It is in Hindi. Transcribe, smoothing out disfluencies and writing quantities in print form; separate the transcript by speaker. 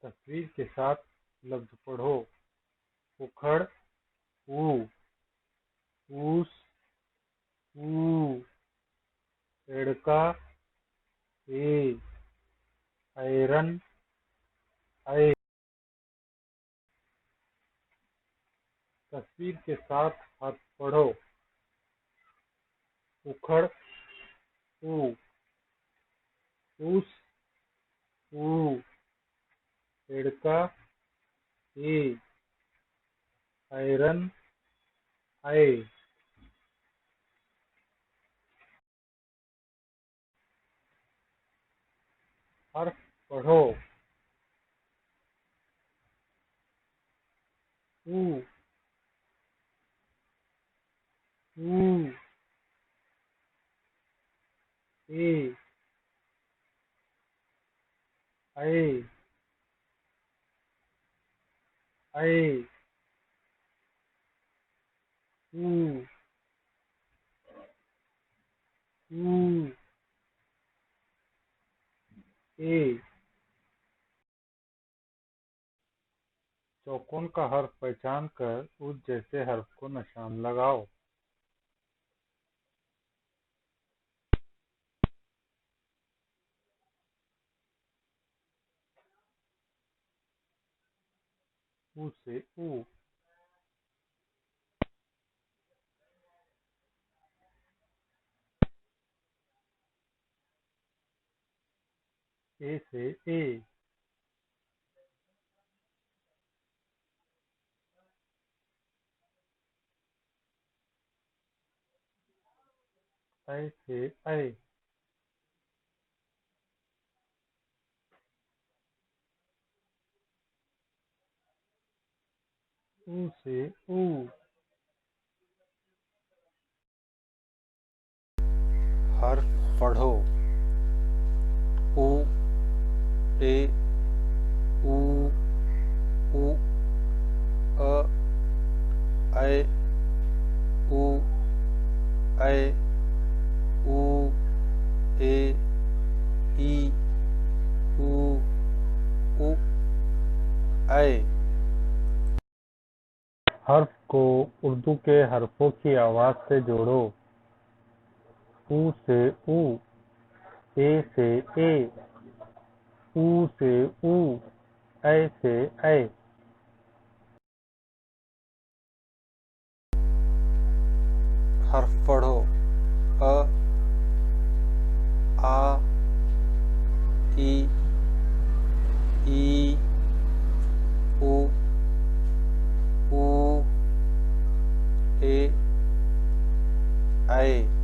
Speaker 1: तस्वीर के साथ लफ्ज पढ़ो। उखड़, ऊ, ऊस, ऊ, एड़का, ए, आयरन, आय। तस्वीर के साथ हाथ पढ़ो। उखड़, ऊ, ऊस, ऊ, एड़का, ए, आयरन, आय। हर्फ पढ़ो। ऊ, ऊ, ए, आय, आय, ऊ, ऊ, ए। चौकोन का हर्फ पहचान कर उस जैसे हर्फ को निशान लगाओ। ऊ से ऊ, ए से ए, ऐ से ऐ, ऊ से ऊ। हर्फ पढ़ो। ऊ, ए, ऊ, उ, अ, ऐ, ऊ, ऐ, ऊ, ए, ई, ऊ, उ, ऐ। हर्फ को उर्दू के हर्फों की आवाज से जोड़ो। ऊ से ऊ, ए से ए, ऊ से ऊ, ऐ से ऐ। हर्फ पढ़ो। अ, आ, ई, उ, ऊ, ए, ऐ।